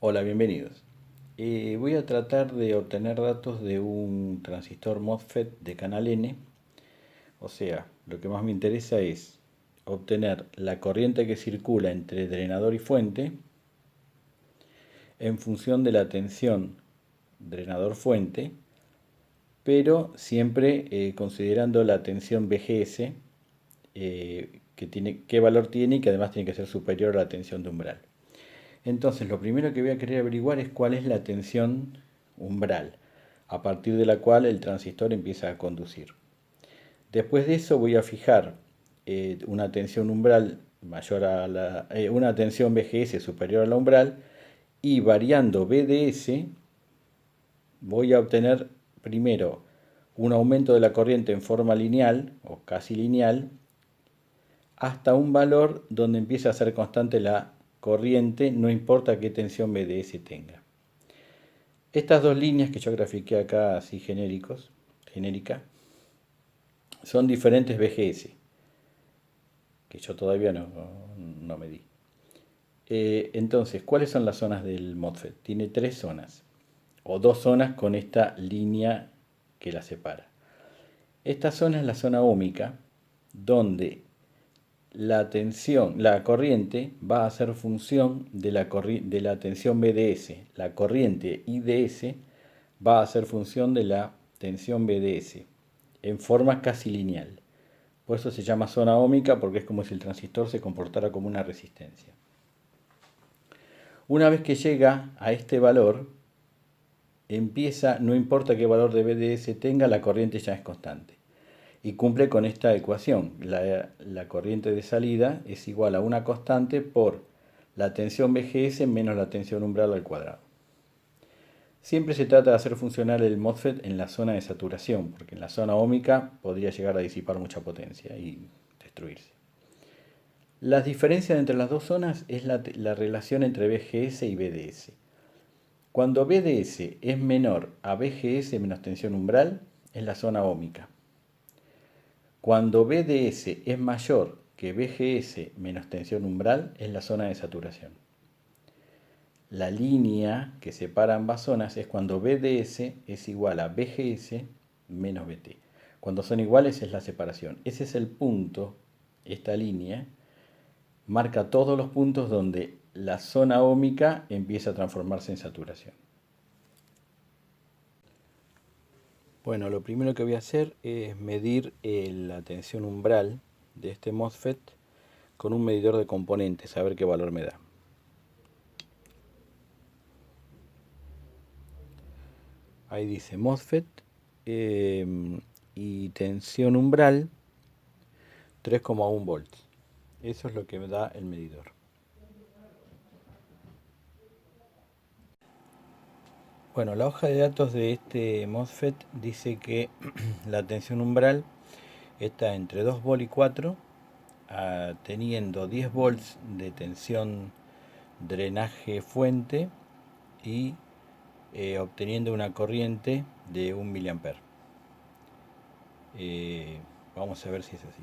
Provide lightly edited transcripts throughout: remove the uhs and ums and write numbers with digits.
Hola, bienvenidos. Voy a tratar de obtener datos de un transistor MOSFET de canal N. O sea, lo que más me interesa es obtener la corriente que circula entre drenador y fuente en función de la tensión drenador-fuente, pero siempre considerando la tensión VGS, qué valor tiene y que además tiene que ser superior a la tensión de umbral. Entonces, lo primero que voy a querer averiguar es cuál es la tensión umbral, a partir de la cual el transistor empieza a conducir. Después de eso voy a fijar una tensión umbral mayor a una tensión VGS superior a la umbral, y variando BDS voy a obtener primero un aumento de la corriente en forma lineal o casi lineal hasta un valor donde empieza a ser constante la corriente, no importa qué tensión BDS tenga. Estas dos líneas que yo grafiqué acá así genérica, son diferentes VGS, que yo todavía no medí. Entonces, ¿cuáles son las zonas del MOSFET? Tiene tres zonas, o dos zonas con esta línea que la separa. Esta zona es la zona óhmica, donde la corriente va a ser función de la tensión BDS. La corriente IDS va a ser función de la tensión BDS en forma casi lineal. Por eso se llama zona óhmica, porque es como si el transistor se comportara como una resistencia. Una vez que llega a este valor, empieza, no importa qué valor de BDS tenga, la corriente ya es constante. Y cumple con esta ecuación. La corriente de salida es igual a una constante por la tensión VGS menos la tensión umbral al cuadrado. Siempre se trata de hacer funcionar el MOSFET en la zona de saturación, porque en la zona óhmica podría llegar a disipar mucha potencia y destruirse. Las diferencias entre las dos zonas es la relación entre VGS y BDS. Cuando BDS es menor a VGS menos tensión umbral, es la zona óhmica. Cuando BDS es mayor que VGS menos tensión umbral, es la zona de saturación. La línea que separa ambas zonas es cuando BDS es igual a VGS menos VT. Cuando son iguales es la separación. Ese es el punto, esta línea marca todos los puntos donde la zona óhmica empieza a transformarse en saturación. Bueno, lo primero que voy a hacer es medir la tensión umbral de este MOSFET con un medidor de componentes, a ver qué valor me da. Ahí dice MOSFET y tensión umbral 3,1 volts. Eso es lo que me da el medidor. Bueno, la hoja de datos de este MOSFET dice que la tensión umbral está entre 2 volts y 4, teniendo 10 volts de tensión drenaje fuente y obteniendo una corriente de 1 mA. Vamos a ver si es así.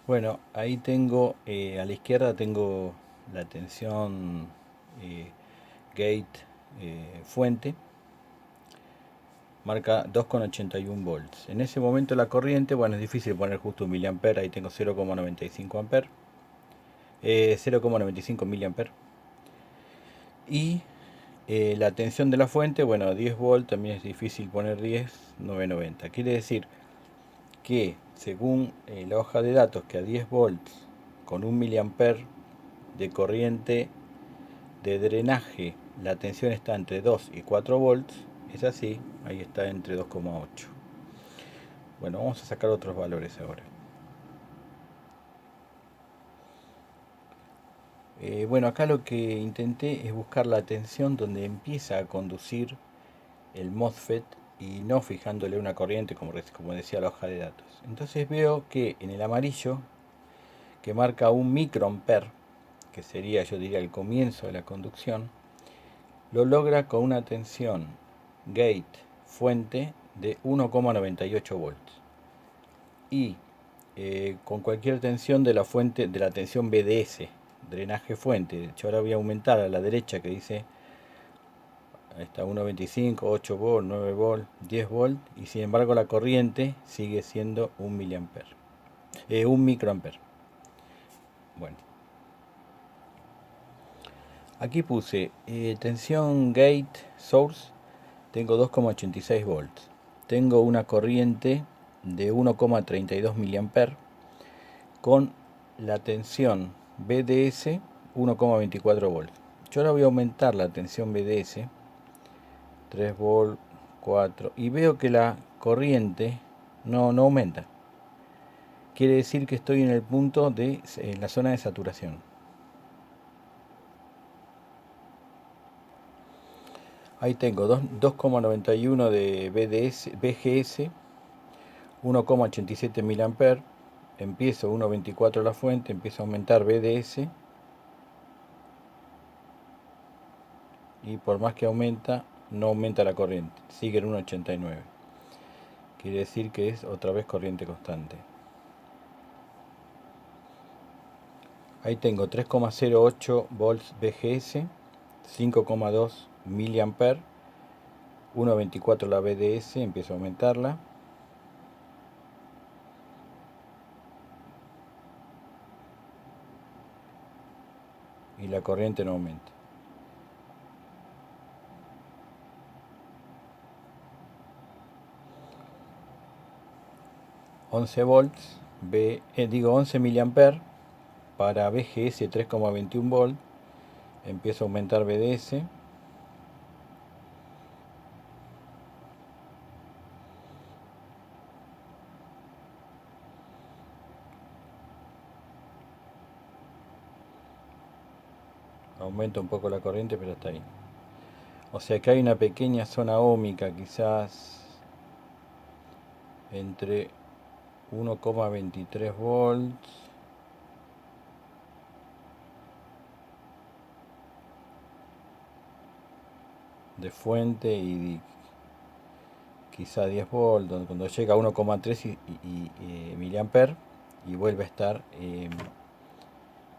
Bueno, ahí tengo, a la izquierda tengo la tensión gate fuente, marca 2,81 volts. En ese momento la corriente, bueno, es difícil poner justo 1 miliampere, ahí tengo 0,95 amperes, 0,95 miliamperes. Y la tensión de la fuente, bueno, 10 volts, también es difícil poner 10, 990. Quiere decir que según la hoja de datos, que a 10 volts con 1 miliampere de corriente de drenaje la tensión está entre 2 y 4 volts, es así, ahí está entre 2,8. Bueno, vamos a sacar otros valores ahora. Bueno, acá lo que intenté es buscar la tensión donde empieza a conducir el MOSFET y no fijándole una corriente como decía la hoja de datos. Entonces veo que en el amarillo, que marca 1 microampere, que sería, yo diría, el comienzo de la conducción, lo logra con una tensión gate fuente de 1,98 volts. Y con cualquier tensión de la fuente, de la tensión BDS, drenaje fuente. Yo ahora voy a aumentar a la derecha que dice, ahí está, 1.25, 8 volt, 9 volt, 10 volt, y sin embargo la corriente sigue siendo 1 miliamper, 1 microamper. Bueno, aquí puse tensión gate source, tengo 2,86 volts. Tengo una corriente de 1,32 miliamper con la tensión BDS 1,24 volts. Yo ahora voy a aumentar la tensión BDS 3 volt, 4, y veo que la corriente no aumenta. Quiere decir que estoy en el punto en la zona de saturación. Ahí tengo 2,91 de BGS, 1,87 mA. Empiezo 1,24 la fuente, empiezo a aumentar BDS, y por más que aumenta, no aumenta la corriente, sigue en 1,89. Quiere decir que es otra vez corriente constante. Ahí tengo 3,08 volts BGS, 5,2 mA, 1,24 la BDS, empiezo a aumentarla. Y la corriente no aumenta. $11 11 mA para BGS 3,21 volt. Empiezo a aumentar BDS. Aumenta un poco la corriente, pero está ahí. O sea que hay una pequeña zona óhmica, quizás entre 1,23 volts de fuente y quizá 10 volts, cuando llega a 1,3 miliamper, y vuelve a estar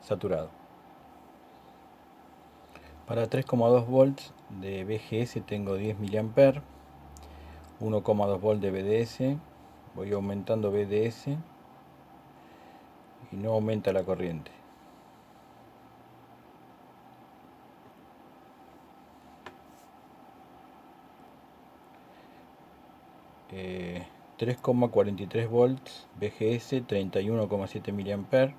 saturado. Para 3,2 volts de BGS tengo 10 miliamper, 1,2 volt de BDS, voy aumentando BDS y no aumenta la corriente. 3,43 volts BGS, 31,7 miliamper.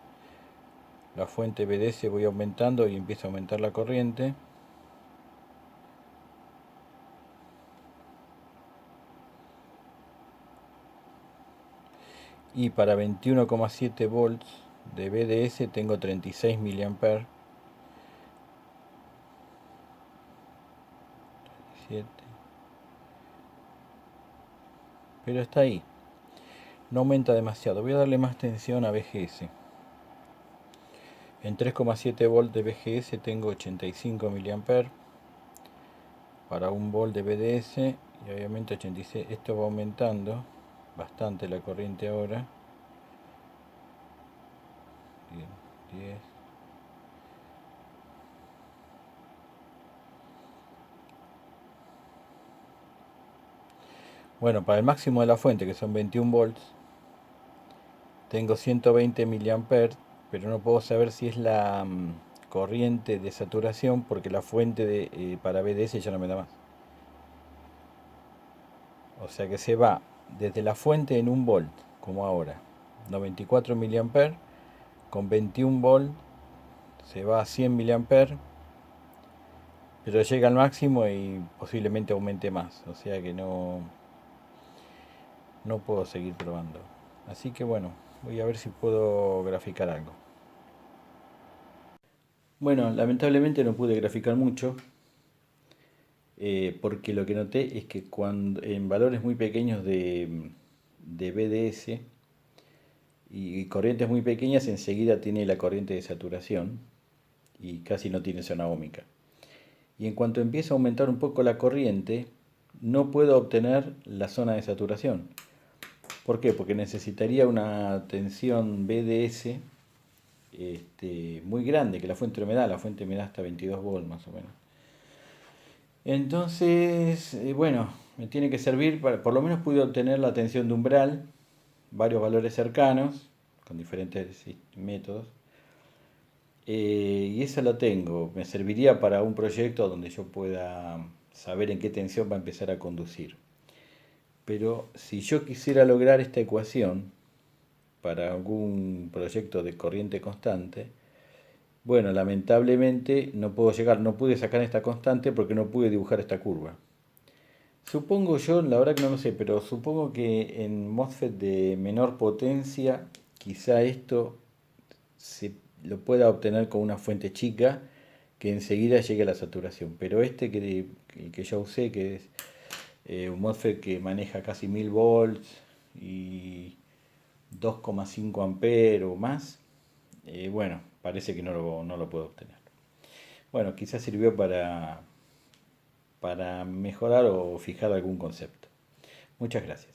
La fuente BDS voy aumentando y empieza a aumentar la corriente. Y para 21,7 volts de BDS tengo 36 miliamper. 7. Pero está ahí. No aumenta demasiado. Voy a darle más tensión a BGS. En 3,7 volt de BGS tengo 85 miliamper. Para 1 volt de BDS y obviamente 86. Esto va aumentando bastante la corriente ahora. 10. Bueno, para el máximo de la fuente, que son 21 volts, tengo 120 miliamperes, pero no puedo saber si es la corriente de saturación, porque la fuente para BDS ya no me da más. O sea que se va desde la fuente en 1 volt, como ahora, 94 miliamperes, con 21 volt se va a 100 miliamperes, pero llega al máximo y posiblemente aumente más. O sea que no puedo seguir probando. Así que bueno, voy a ver si puedo graficar algo. Bueno, lamentablemente no pude graficar mucho, porque lo que noté es que cuando en valores muy pequeños de BDS y corrientes muy pequeñas, enseguida tiene la corriente de saturación y casi no tiene zona óhmica. Y en cuanto empieza a aumentar un poco la corriente, no puedo obtener la zona de saturación. ¿Por qué? Porque necesitaría una tensión BDS muy grande, que la fuente me da hasta 22 volts más o menos. Entonces, bueno, me tiene que servir para, por lo menos pude obtener la tensión de umbral, varios valores cercanos, con diferentes métodos. Y esa la tengo, me serviría para un proyecto donde yo pueda saber en qué tensión va a empezar a conducir. Pero si yo quisiera lograr esta ecuación para algún proyecto de corriente constante, bueno, lamentablemente no puedo llegar, no pude sacar esta constante porque no pude dibujar esta curva. Supongo yo, la verdad que no lo sé, pero supongo que en MOSFET de menor potencia, quizá esto se lo pueda obtener con una fuente chica que enseguida llegue a la saturación. Pero que yo usé, que es un MOSFET que maneja casi 1000 volts y 2,5 amperes o más, bueno, parece que no lo puedo obtener. Bueno, quizás sirvió para mejorar o fijar algún concepto. Muchas gracias.